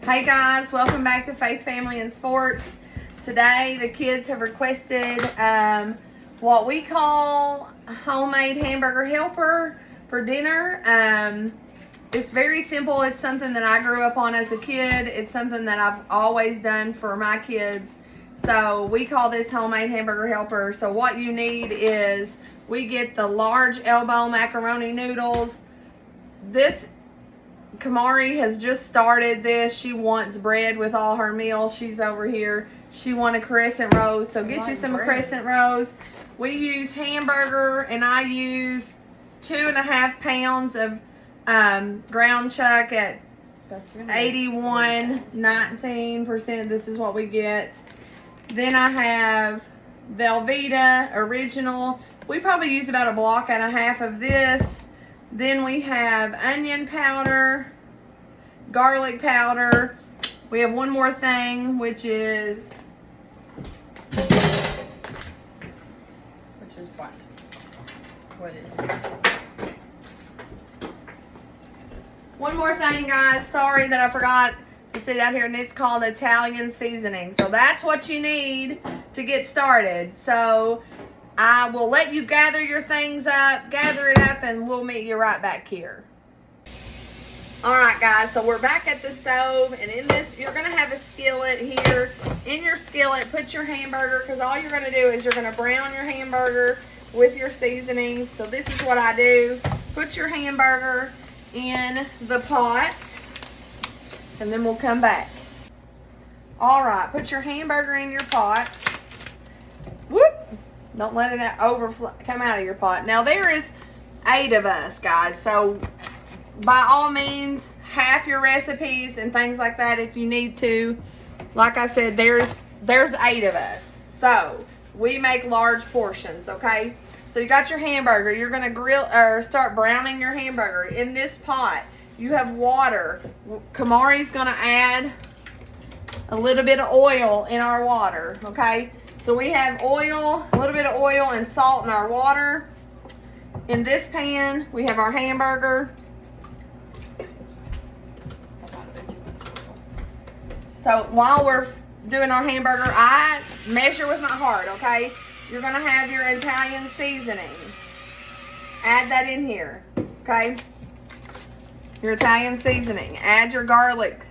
Hey guys, welcome back to Faith, Family, and Sports. Today the kids have requested what we call a homemade hamburger helper for dinner. It's very simple. It's something that I grew up on as a kid. It's something that I've always done for my kids. So we call this homemade hamburger helper. So what you need is we get the large elbow macaroni noodles. This Kamari has just started this. She wants bread with all her meals. She's over here. She wanted crescent rolls. So get you some crescent rolls. We use Hamburger, and I use 2.5 pounds of ground chuck at 81.19%. This is what we get. Then I have Velveeta Original. We probably use about 1.5 blocks of this. Then we have onion powder, garlic powder. We have one more thing, which is what? What is it? One more thing, guys. Sorry that I forgot to sit out here, and it's called Italian seasoning. So that's what you need to get started. So I will let you gather your things up, and we'll meet you right back here. All right, guys, so we're back at the stove, and in this, you're gonna have a skillet here. In your skillet, put your hamburger, because all you're gonna do is you're gonna brown your hamburger with your seasonings. So this is what I do. Put your hamburger in the pot, and then we'll come back. All right, put your hamburger in your pot. Whoop! Don't let it overflow, come out of your pot. Now, there is 8 of us, guys. So, by all means, half your recipes and things like that if you need to. Like I said, there's 8 of us. So, we make large portions, okay? So, you got your hamburger. You're going to grill or start browning your hamburger. In this pot, you have water. Kamari's going to add a little bit of oil in our water, okay? So we have oil, a little bit of oil and salt in our water. In this pan, we have our hamburger. So while we're doing our hamburger, I measure with my heart, okay? You're gonna have your Italian seasoning. Add that in here, okay? Your Italian seasoning. Add your garlic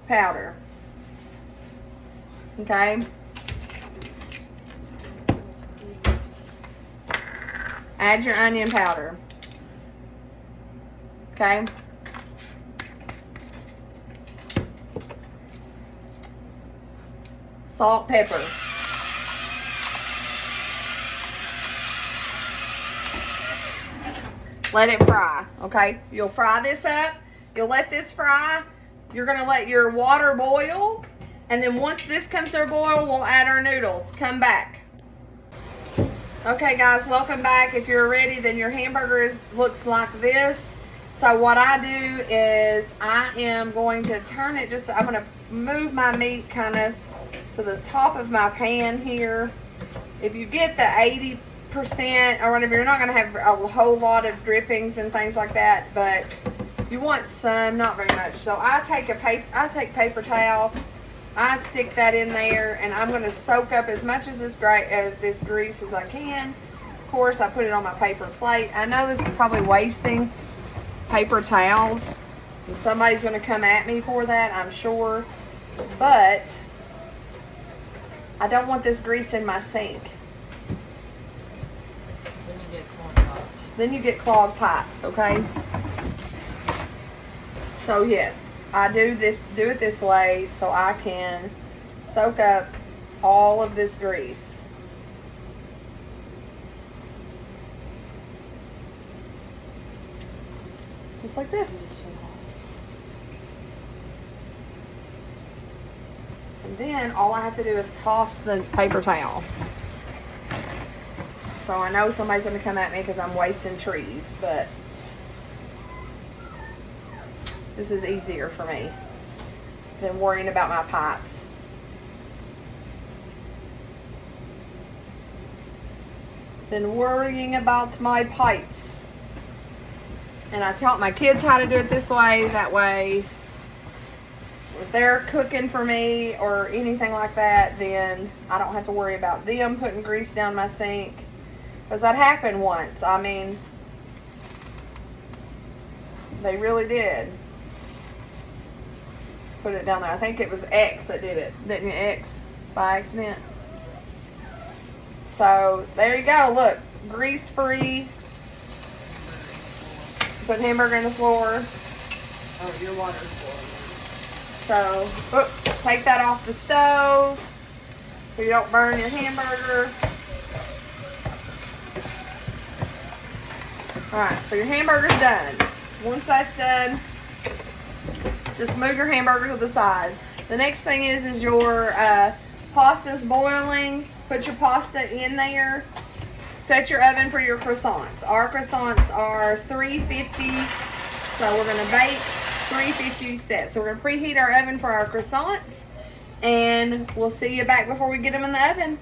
powder. Okay. Add your onion powder. Okay. Salt, pepper. Let it fry, okay? You'll fry this up. You'll let this fry. You're going to let your water boil. And then once this comes to a boil, we'll add our noodles. Come back. Okay, guys, welcome back. If you're ready, then your hamburger looks like this. So what I do is I am going to turn it I'm going to move my meat kind of to the top of my pan here. If you get the 80% or whatever, you're not going to have a whole lot of drippings and things like that, but you want some, not very much. So I take paper towel. I stick that in there, and I'm going to soak up as much of this grease as I can. Of course, I put it on my paper plate. I know this is probably wasting paper towels, and somebody's going to come at me for that, I'm sure. But I don't want this grease in my sink. Then you get clogged pipes. Then you get clogged pipes, okay? So yes, I do it this way so I can soak up all of this grease. Just like this. And then all I have to do is toss the paper towel. So I know somebody's going to come at me because I'm wasting trees, but this is easier for me than worrying about my pipes. Than worrying about my pipes. And I taught my kids how to do it this way. That way, if they're cooking for me or anything like that, then I don't have to worry about them putting grease down my sink. Because that happened once. I mean, they really did put it down there. I think it was X that did it. Didn't you, X? By accident. So, there you go. Look, grease-free. Put hamburger in the floor. Oh, your water's So, take that off the stove so you don't burn your hamburger. Alright, so your hamburger's done. Once that's done, just move your hamburger to the side. The next thing is your pasta's boiling. Put your pasta in there. Set your oven for your croissants. Our croissants are 350, so we're going to bake 350 sets. So we're going to preheat our oven for our croissants, and we'll see you back before we get them in the oven.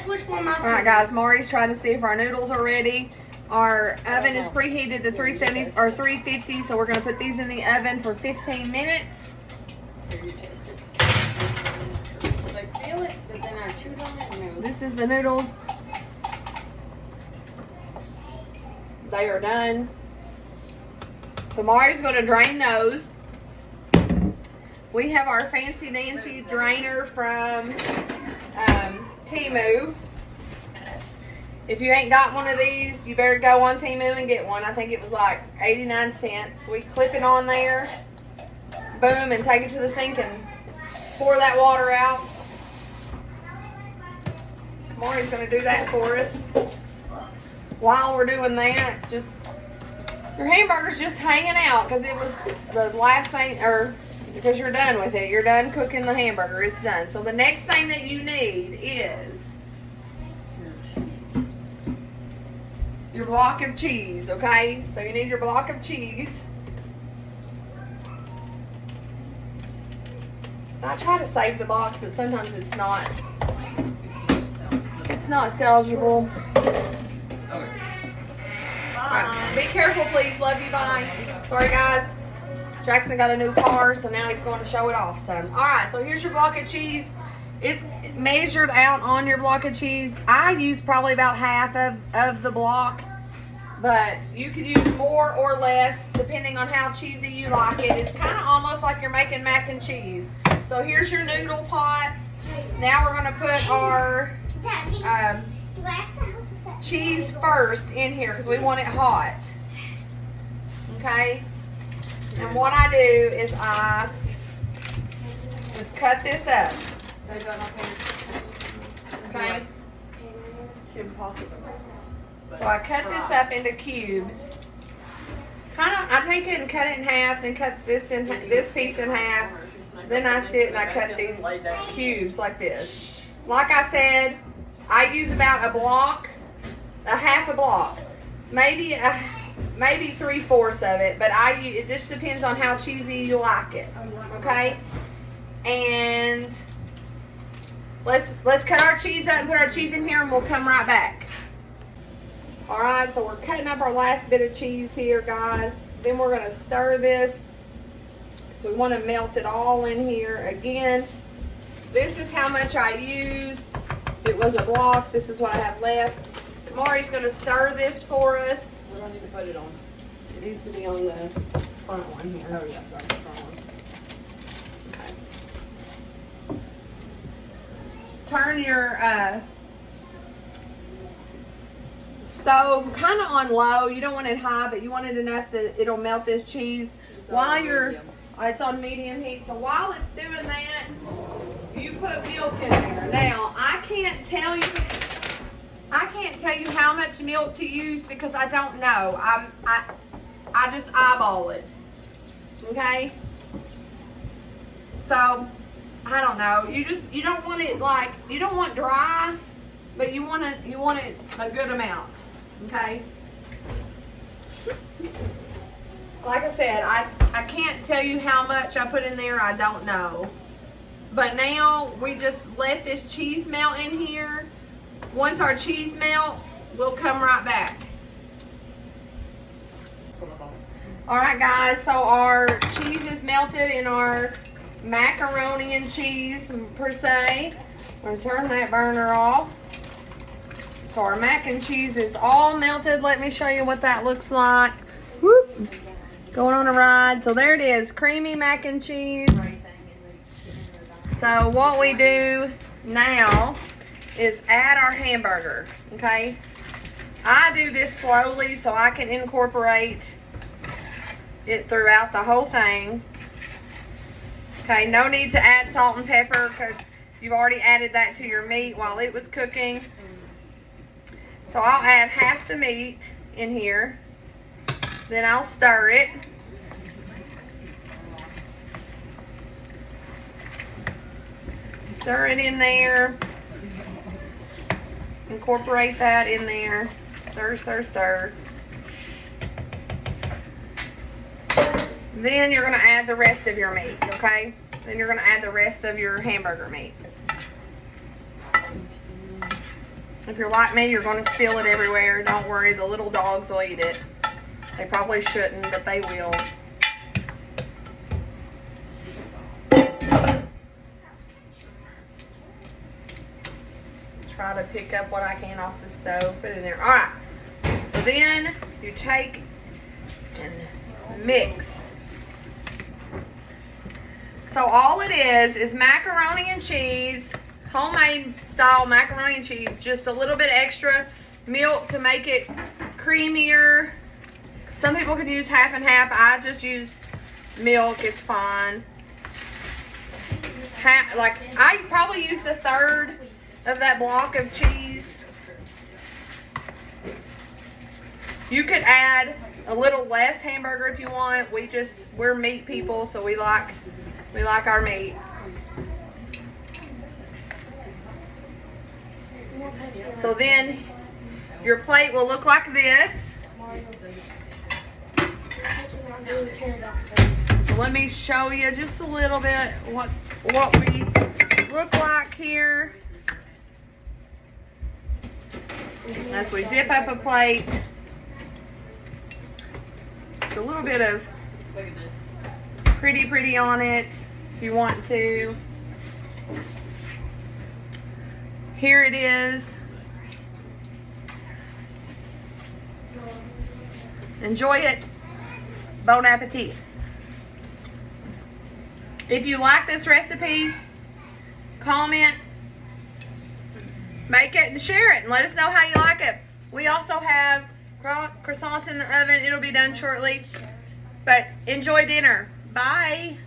Which one am I? Alright guys, Marty's trying to see if our noodles are ready. Our oven is preheated to 370 or 350, so we're going to put these in the oven for 15 minutes. Here, you taste it. I feel it, but then I chewed on it and This is the noodle. They are done. So Marty's going to drain those. We have our fancy Nancy drainer from Temu. If you ain't got one of these, you better go on Temu and get one. I think it was like 89 cents. We clip it on there, boom, and take it to the sink and pour that water out. Marty's going to do that for us. While we're doing that, just your hamburger's just hanging out because it was the last thing, or because you're done with it. You're done cooking the hamburger. It's done. So the next thing that you need is your block of cheese, okay? So you need your block of cheese. I try to save the box, but sometimes it's not salvageable. Right. Be careful, please. Love you. Bye. Sorry, guys. Jackson got a new car, so now he's going to show it off some. All right, so here's your block of cheese. It's measured out on your block of cheese. I use probably about half of the block, but you could use more or less depending on how cheesy you like it. It's kind of almost like you're making mac and cheese. So here's your noodle pot. Now we're going to put our cheese first in here because we want it hot. Okay? And what I do is I just cut this up. Okay? So I cut this up into cubes. I take it and cut it in half, then cut this piece in half. Then I sit and I cut these cubes like this. Like I said, I use about a block, a half a block, maybe 3/4 of it. But it just depends on how cheesy you like it. Okay, and let's cut our cheese up and put our cheese in here, and we'll come right back. All right, so we're cutting up our last bit of cheese here, guys. Then we're gonna stir this. So we want to melt it all in here again. This is how much I used. It was a block. This is what I have left. Marty's going to stir this for us. Where do I need to put it on? It needs to be on the front one here. Oh, yes, right, the front one. Okay. Turn your stove kind of on low. You don't want it high, but you want it enough that it'll melt this cheese. While you're, it's on medium heat. So while it's doing that, you put milk in there. Now, I can't tell you how much milk to use because I don't know. I just eyeball it. Okay? So, I don't know. You don't want it like, you don't want dry, but you want it a good amount. Okay? Like I said, I can't tell you how much I put in there. I don't know. But now we just let this cheese melt in here. Once our cheese melts, we'll come right back. All right, guys, so our cheese is melted in our macaroni and cheese per se. We're gonna turn that burner off. So our mac and cheese is all melted. Let me show you what that looks like. Whoop. Going on a ride. So there it is, creamy mac and cheese. So what we do now is add our hamburger, okay? I do this slowly so I can incorporate it throughout the whole thing. Okay, no need to add salt and pepper because you've already added that to your meat while it was cooking. So I'll add half the meat in here. Then I'll stir it. Stir it in there. Incorporate that in there. Stir, stir, stir. Then you're going to add the rest of your meat, okay? Then you're going to add the rest of your hamburger meat. If you're like me, you're going to spill it everywhere. Don't worry, the little dogs will eat it. They probably shouldn't, but they will. Try to pick up what I can off the stove, put it in there. All right, so then you take and mix. So all it is macaroni and cheese, homemade style macaroni and cheese, just a little bit extra milk to make it creamier. Some people could use half and half. I just use milk, it's fine. Like I probably used a third of that block of cheese. You could add a little less hamburger if you want. We're meat people, so we like our meat. So then your plate will look like this. So let me show you just a little bit what we look like here. As we dip up a plate, a little bit of pretty on it if you want to. Here it is. Enjoy it. Bon appetit. If you like this recipe, comment, make it and share it and let us know how you like it. We also have croissants in the oven. It'll be done shortly. But enjoy dinner. Bye.